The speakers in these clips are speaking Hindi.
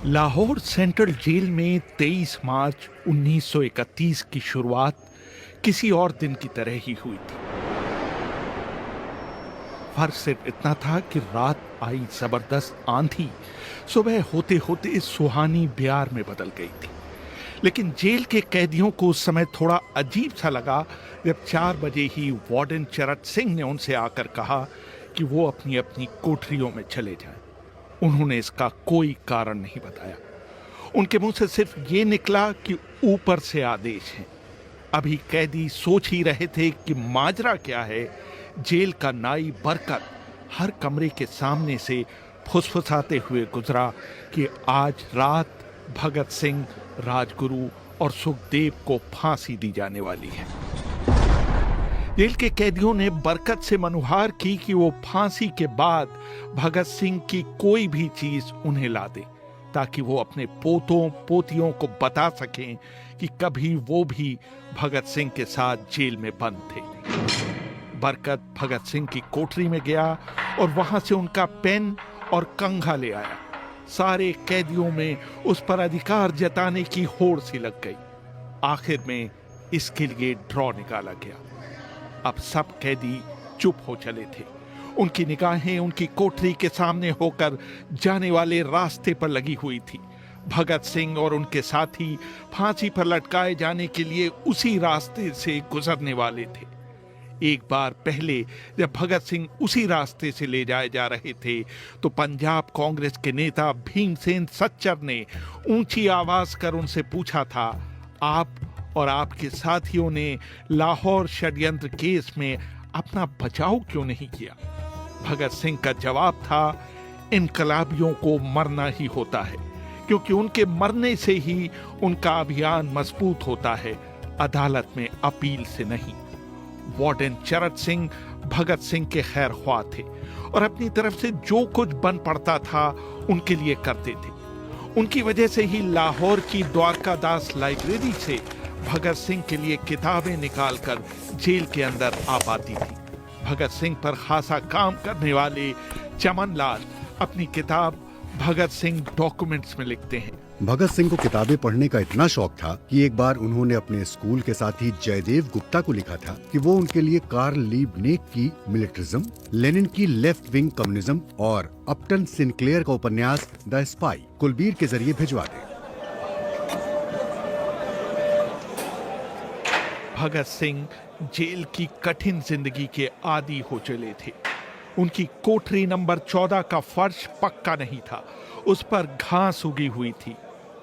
लाहौर सेंट्रल जेल में 23 मार्च 1931 की शुरुआत किसी और दिन की तरह ही हुई थी। फर्क सिर्फ इतना था कि रात आई जबरदस्त आंधी सुबह होते होते सुहानी ब्यार में बदल गई थी। लेकिन जेल के कैदियों को उस समय थोड़ा अजीब सा लगा जब 4 बजे ही वार्डन चरत सिंह ने उनसे आकर कहा कि वो अपनी अपनी कोठरियों में चले जाएं। उन्होंने इसका कोई कारण नहीं बताया। उनके मुंह से सिर्फ ये निकला कि ऊपर से आदेश है। अभी कैदी सोच ही रहे थे कि माजरा क्या है। जेल का नाई बरकत हर कमरे के सामने से फुसफुसाते हुए गुजरा कि आज रात भगत सिंह, राजगुरु और सुखदेव को फांसी दी जाने वाली है। जेल के कैदियों ने बरकत से मनुहार की कि वो फांसी के बाद भगत सिंह की कोई भी चीज उन्हें ला दे, ताकि वो अपने पोतों पोतियों को बता सकें कि कभी वो भी भगत सिंह के साथ जेल में बंद थे। बरकत भगत सिंह की कोठरी में गया और वहां से उनका पेन और कंघा ले आया। सारे कैदियों में उस पर अधिकार जताने की होड़ सी लग गई। आखिर में इसके लिए ड्रॉ निकाला गया। अब सब कैदी चुप हो चले थे। उनकी निगाहें उनकी कोठरी के सामने होकर जाने वाले रास्ते पर लगी हुई थी। भगत सिंह और उनके साथी फांसी पर लटकाए जाने के लिए उसी रास्ते से गुजरने वाले थे। एक बार पहले जब भगत सिंह उसी रास्ते से ले जाए जा रहे थे तो पंजाब कांग्रेस के नेता भीमसेन सच्चर ने ऊंची आवाज कर उनसे पूछा था, आप और आपके साथियों ने लाहौर षड्यंत्र केस में अपना बचाव क्यों नहीं किया? भगत सिंह का जवाब था, इनकलाबियों को मरना ही होता है, क्योंकि उनके मरने से ही उनका अभियान मजबूत होता है, अदालत में अपील से नहीं। वार्डन चरत सिंह भगत सिंह के खैर ख्वाह थे और अपनी तरफ से जो कुछ बन पड़ता था उनके लिए करते थे। उनकी वजह से ही लाहौर की द्वारकादास लाइब्रेरी से भगत सिंह के लिए किताबें निकालकर जेल के अंदर आ पाती थी। भगत सिंह पर खासा काम करने वाले चमन लाल अपनी किताब भगत सिंह डॉक्यूमेंट्स में लिखते हैं, भगत सिंह को किताबें पढ़ने का इतना शौक था कि एक बार उन्होंने अपने स्कूल के साथी जयदेव गुप्ता को लिखा था कि वो उनके लिए कार्ल लीबनेक की मिलिटरिज्म, लेनिन की लेफ्ट विंग कम्युनिज्म और अपटन सिनक्लेयर का उपन्यास द स्पाई कुलबीर के जरिए भिजवा दें। भगत सिंह जेल की कठिन जिंदगी के आदी हो चले थे। उनकी कोठरी नंबर 14 का फर्श पक्का नहीं था, उस पर घास उगी हुई थी।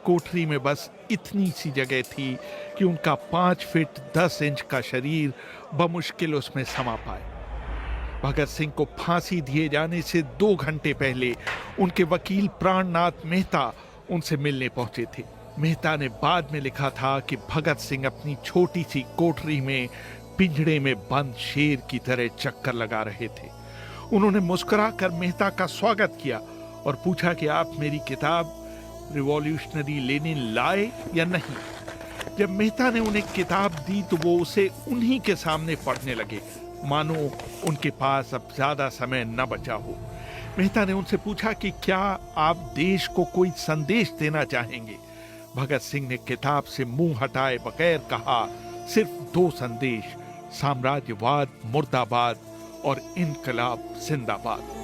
कोठरी में बस इतनी सी जगह थी कि उनका 5 फीट 10 इंच का शरीर बमुश्किल उसमें समा पाए। भगत सिंह को फांसी दिए जाने से 2 घंटे पहले उनके वकील प्राणनाथ मेहता उनसे मिलने पहुंचे थे। मेहता ने बाद में लिखा था कि भगत सिंह अपनी छोटी सी कोठरी में पिंजड़े में बंद शेर की तरह चक्कर लगा रहे थे। उन्होंने मुस्कुराकर मेहता का स्वागत किया और पूछा कि आप मेरी किताब रिवॉल्यूशनरी लेनिन लाए या नहीं। जब मेहता ने उन्हें किताब दी तो वो उसे उन्हीं के सामने पढ़ने लगे, मानो उनके पास अब ज्यादा समय न बचा हो। मेहता ने उनसे पूछा कि क्या आप देश को कोई संदेश देना चाहेंगे? भगत सिंह ने किताब से मुंह हटाए बगैर कहा, सिर्फ 2 संदेश, साम्राज्यवाद मुर्दाबाद और इनकलाब जिंदाबाद।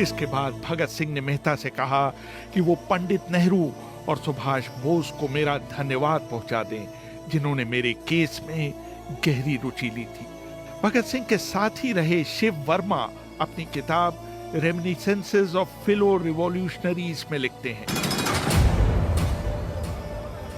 इसके बाद भगत सिंह ने मेहता से कहा कि वो पंडित नेहरू और सुभाष बोस को मेरा धन्यवाद पहुंचा दें, जिन्होंने मेरे केस में गहरी रुचि ली थी। भगत सिंह के साथ ही रहे शिव वर्मा अपनी किताब रेमिनिसेंसेस ऑफ फेलो रिवॉल्यूशनरीज में लिखते हैं,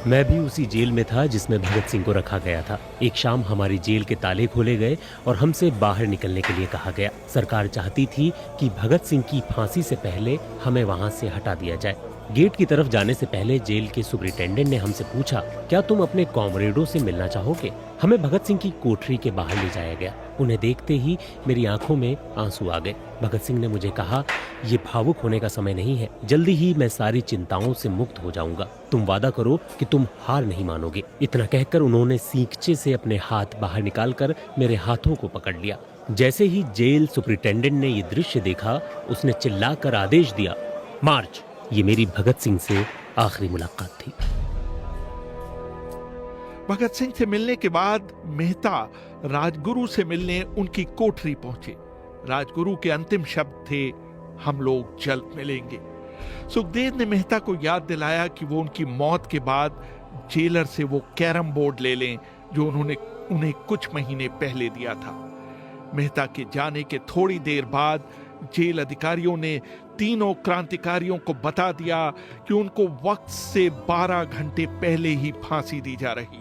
मैं भी उसी जेल में था जिसमें भगत सिंह को रखा गया था। एक शाम हमारी जेल के ताले खोले गए और हमसे बाहर निकलने के लिए कहा गया। सरकार चाहती थी कि भगत सिंह की फांसी से पहले हमें वहां से हटा दिया जाए। गेट की तरफ जाने से पहले जेल के सुपरिटेंडेंट ने हमसे पूछा, क्या तुम अपने कॉमरेडों से मिलना चाहोगे? हमें भगत सिंह की कोठरी के बाहर ले जाया गया। उन्हें देखते ही मेरी आंखों में आंसू आ गए। भगत सिंह ने मुझे कहा, ये भावुक होने का समय नहीं है, जल्दी ही मैं सारी चिंताओं से मुक्त हो जाऊंगा। तुम वादा करो कि तुम हार नहीं मानोगे। इतना कहकर उन्होंने सींगचे से अपने हाथ बाहर निकालकर मेरे हाथों को पकड़ लिया। जैसे ही जेल सुपरिटेंडेंट ने ये दृश्य देखा, उसने चिल्लाकर आदेश दिया, मार्च। ये मेरी भगत सिंह से आखिरी मुलाकात थी। भगत सिंह से मिलने के बाद मेहता राजगुरु से मिलने उनकी कोठरी पहुंचे। राजगुरु के अंतिम शब्द थे, हम लोग जल्द मिलेंगे। सुखदेव ने मेहता को याद दिलाया कि वो उनकी मौत के बाद जेलर से वो कैरम बोर्ड ले लें जो उन्होंने उन्हें कुछ महीने पहले दिया था। मेहता के जाने के थोड़ी देर बाद जेल अधिकारियों ने तीनों क्रांतिकारियों को बता दिया कि उनको वक्त से 12 घंटे पहले ही फांसी दी जा रही।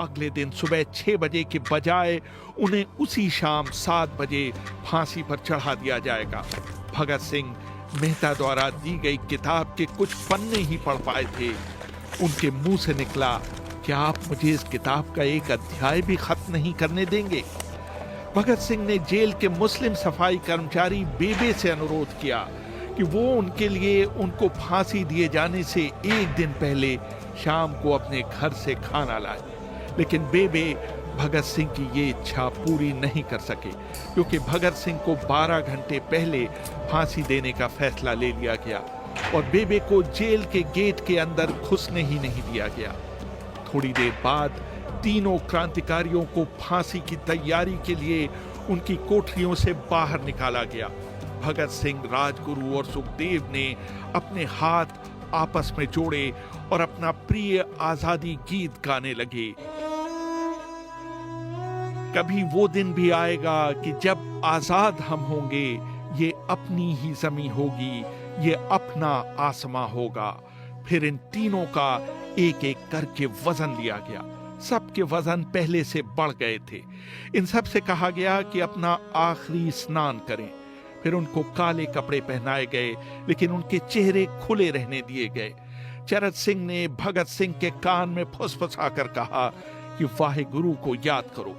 अगले दिन सुबह 6 बजे के बजाय उन्हें उसी शाम 7 बजे फांसी पर चढ़ा दिया जाएगा। भगत सिंह मेहता द्वारा दी गई किताब के कुछ पन्ने ही पढ़ पाए थे। उनके मुंह से निकला, क्या आप मुझे इस किताब का एक अध्याय भी खत्म नहीं करने देंगे? भगत सिंह ने जेल के मुस्लिम सफाई कर्मचारी बेबे से अनुरोध किया कि वो उनके लिए उनको फांसी दिए जाने से एक दिन पहले शाम को अपने घर से खाना लाए, लेकिन बेबे भगत सिंह की ये इच्छा पूरी नहीं कर सके क्योंकि भगत सिंह को 12 घंटे पहले फांसी देने का फैसला ले लिया गया और बेबे को जेल के गेट के अंदर घुसने ही नहीं दिया गया। थोड़ी देर बाद तीनों क्रांतिकारियों को फांसी की तैयारी के लिए उनकी कोठरियों से बाहर निकाला गया। भगत सिंह, राजगुरु और सुखदेव ने अपने हाथ आपस में जोड़े और अपना प्रिय आजादी गीत गाने लगे। कभी वो दिन भी आएगा कि जब आजाद हम होंगे, ये अपनी ही जमीन होगी, ये अपना आसमां होगा। फिर इन तीनों का एक एक करके वजन लिया गया। सबके वजन पहले से बढ़ गए थे। इन सब से कहा गया कि अपना आखिरी स्नान करें। फिर उनको काले कपड़े पहनाए गए, लेकिन उनके चेहरे खुले रहने दिए गए। चरत सिंह ने भगत सिंह के कान में फुसफुसाकर कहा कि वाहेगुरु को याद करो।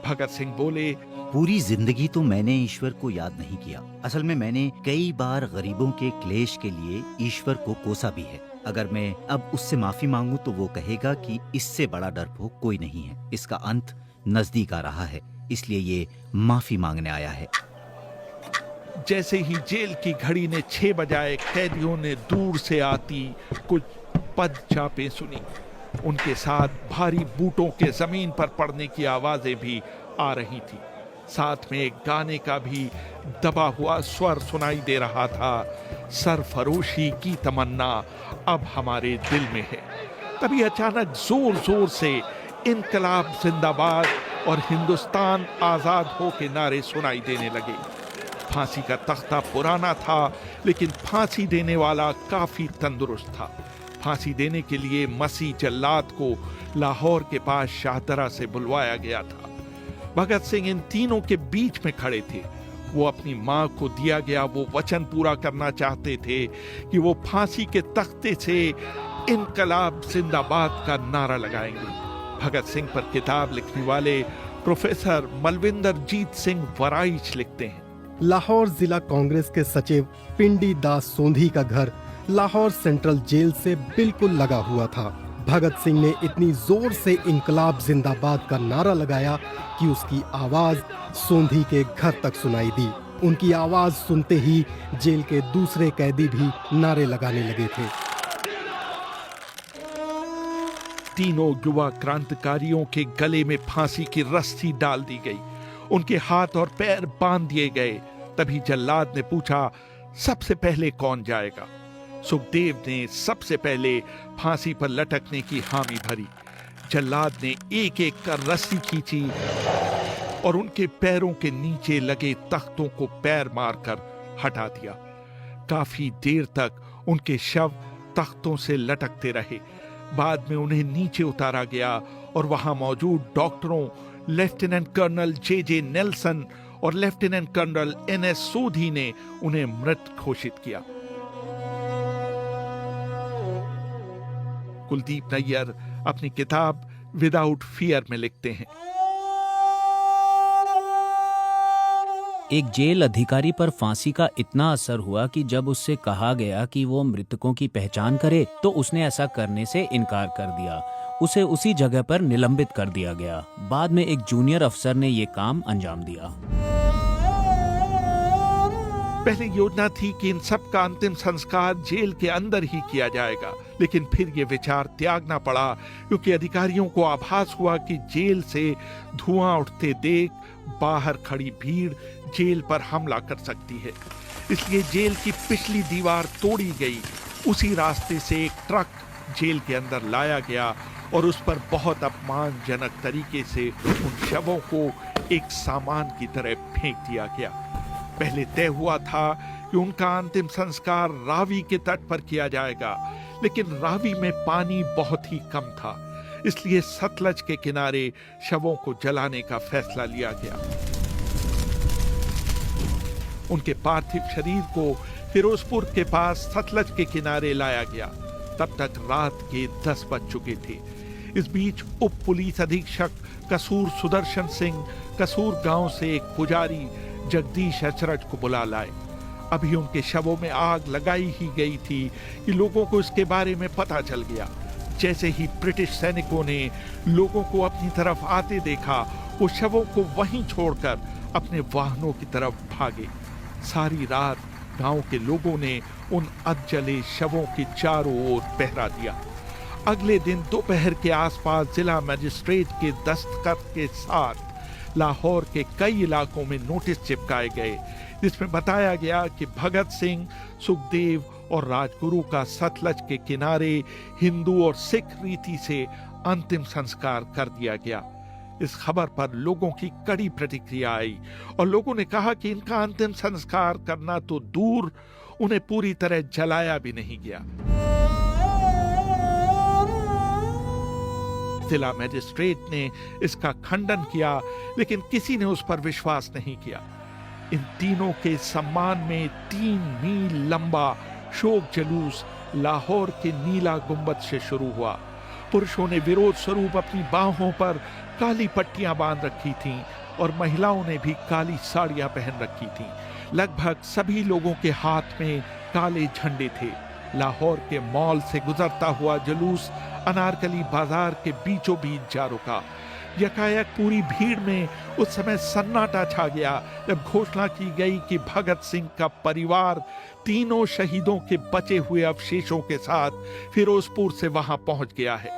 भगत सिंह बोले, पूरी जिंदगी तो मैंने ईश्वर को याद नहीं किया। असल में मैंने कई बार गरीबों के क्लेश के लिए ईश्वर को कोसा भी है। अगर मैं अब उससे माफी मांगूं तो वो कहेगा कि इससे बड़ा डरपोक कोई नहीं है। इसका अंत नजदीक आ रहा है, इसलिए ये माफी मांगने आया है। जैसे ही जेल की घड़ी ने 6 बजाए, कैदियों ने दूर से आती कुछ पद चापें सुनी। उनके साथ भारी बूटों के जमीन पर पड़ने की आवाजें भी आ रही थी। साथ में एक गाने का भी दबा हुआ स्वर सुनाई दे रहा था, सरफरोशी की तमन्ना अब हमारे दिल में है। तभी अचानक जोर जोर से इनकलाब जिंदाबाद और हिंदुस्तान आजाद हो के नारे सुनाई देने लगे। फांसी का तख्ता पुराना था, लेकिन फांसी देने वाला काफी तंदुरुस्त था। फांसी देने के लिए मसीह जल्लाद को लाहौर के पास शाहदरा से बुलवाया गया था। भगत सिंह इन तीनों के बीच में खड़े थे। वो अपनी मां को दिया गया वो वचन पूरा करना चाहते थे कि वो फांसी के तख्ते से इनकलाब जिंदाबाद का नारा लगाएंगे। भगत सिंह पर किताब लिखने वाले प्रोफेसर मलविंदर जीत सिंह वराइच लिखते हैं, लाहौर जिला कांग्रेस के सचिव पिंडी दास सोंधी का घर लाहौर सेंट्रल जेल से बिल्कुल लगा हुआ था। भगत सिंह ने इतनी जोर से इनकलाब जिंदाबाद का नारा लगाया कि उसकी आवाज सोंधी के घर तक सुनाई दी। उनकी आवाज सुनते ही जेल के दूसरे कैदी भी नारे लगाने लगे थे। तीनों युवा क्रांतिकारियों के गले में फांसी की रस्सी डाल दी गई, उनके हाथ और पैर बांध दिए गए। तभी जल्लाद ने पूछा, सबसे पहले कौन जाएगा? सुखदेव ने सबसे पहले फांसी पर लटकने की हामी भरी। जल्लाद ने एक एक कर रस्सी खींची और उनके पैरों के नीचे लगे तख्तों को पैर मारकर हटा दिया। काफी देर तक उनके शव तख्तों से लटकते रहे। बाद में उन्हें नीचे उतारा गया और वहां मौजूद डॉक्टरों लेफ्टिनेंट कर्नल जे नेल्सन और लेफ्टिनेंट कर्नल NS सोधी ने उन्हें मृत घोषित किया। कुलदीप नैयर अपनी किताब विदाउट फियर में लिखते हैं। एक जेल अधिकारी पर फांसी का इतना असर हुआ कि जब उससे कहा गया कि वो मृतकों की पहचान करे तो उसने ऐसा करने से इनकार कर दिया। उसे उसी जगह पर निलंबित कर दिया गया। बाद में एक जूनियर अफसर ने ये काम अंजाम दिया। पहले योजना थी कि इन सब का अंतिम संस्कार जेल के अंदर ही किया जाएगा, लेकिन फिर ये विचार त्यागना पड़ा क्योंकि अधिकारियों को आभास हुआ कि जेल से धुआं उठते देख बाहर खड़ी भीड़ जेल पर हमला कर सकती है। इसलिए जेल की पिछली दीवार तोड़ी गई। उसी रास्ते से एक ट्रक जेल के अंदर लाया गया और उस पर बहुत अपमानजनक तरीके से उन शवों को एक सामान की तरह फेंक दिया गया। पहले तय हुआ था कि उनका अंतिम संस्कार रावी के तट पर किया जाएगा, लेकिन रावी में पानी बहुत ही कम था, इसलिए सतलज के किनारे शवों को जलाने का फैसला लिया गया। उनके पार्थिव शरीर को फिरोजपुर के पास सतलज के किनारे लाया गया। तब तक रात के 10 बज चुके थे। इस बीच उप पुलिस अधीक्षक कसूर सुदर्शन सिंह कसूर गांव से एक पुजारी जगदीश अचरज को बुला लाए। अभी उनके शवों में आग लगाई ही गई थी कि लोगों को इसके बारे में पता चल गया। जैसे ही ब्रिटिश सैनिकों ने लोगों को अपनी तरफ आते देखा, वो शवों को वहीं छोड़कर अपने वाहनों की तरफ भागे। सारी रात गांव के लोगों ने उन अधजले शवों के चारों ओर पहरा दिया। अगले दिन दोपहर के आसपास जिला मजिस्ट्रेट के दस्तखत के साथ लाहौर के कई इलाकों में नोटिस चिपकाए गए, जिसमें बताया गया कि भगत सिंह, सुखदेव और राजगुरु का सतलज के किनारे हिंदू और सिख रीति से अंतिम संस्कार कर दिया गया। इस खबर पर लोगों की कड़ी प्रतिक्रिया आई और लोगों ने कहा कि इनका अंतिम संस्कार करना तो दूर, उन्हें पूरी तरह जलाया भी नहीं गया। जिला मजिस्ट्रेट ने इसका खंडन किया, लेकिन किसी ने उस पर विश्वास नहीं किया। इन तीनों के सम्मान में 3 मील लंबा शोक जुलूस लाहौर के नीला गुंबद से शुरू हुआ। पुरुषों ने विरोध स्वरूप अपनी बाहों पर काली पट्टियां बांध रखी थीं और महिलाओं ने भी काली साड़ियां पहन रखी थीं। लगभग सभी लोगों के हाथ में काले झंडे थे। लाहौर के मॉल से गुजरता हुआ जुलूस अनारकली बाजार के बीचों बीच जा रुका। यकायक पूरी भीड़ में उस समय सन्नाटा छा गया जब घोषणा की गई कि भगत सिंह का परिवार तीनों शहीदों के बचे हुए अवशेषों के साथ फिरोजपुर से वहां पहुंच गया है।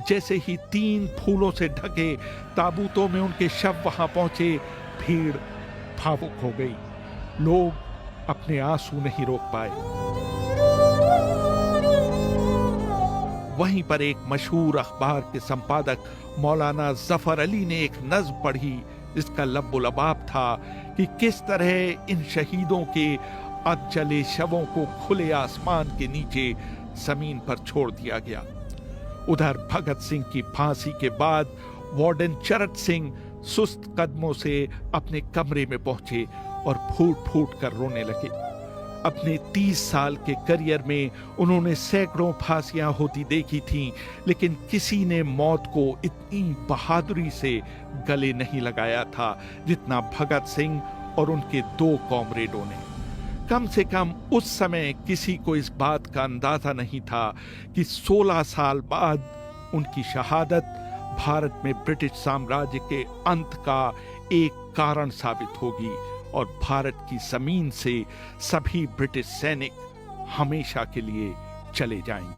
जैसे ही 3 फूलों से ढके ताबूतों में उनके शव वहां पहुंचे, भीड़ भावुक हो गई। लोग अपने आंसू नहीं रोक पाए। वहीं पर एक मशहूर अखबार के संपादक मौलाना जफर अली ने एक नज्म पढ़ी, जिसका लब्बो-लबाब था कि किस तरह इन शहीदों के अधजले शवों को खुले आसमान के नीचे जमीन पर छोड़ दिया गया। उधर भगत सिंह की फांसी के बाद वार्डन चरत सिंह सुस्त कदमों से अपने कमरे में पहुंचे और फूट फूट कर रोने लगे। अपने 30 साल के करियर में उन्होंने सैकड़ों फांसियां होती देखी थीं, लेकिन किसी ने मौत को इतनी बहादुरी से गले नहीं लगाया था जितना भगत सिंह और उनके 2 कॉमरेडों ने। कम से कम उस समय किसी को इस बात का अंदाजा नहीं था कि 16 साल बाद उनकी शहादत भारत में ब्रिटिश साम्राज्य के अंत का एक कारण साबित होगी और भारत की जमीन से सभी ब्रिटिश सैनिक हमेशा के लिए चले जाएंगे।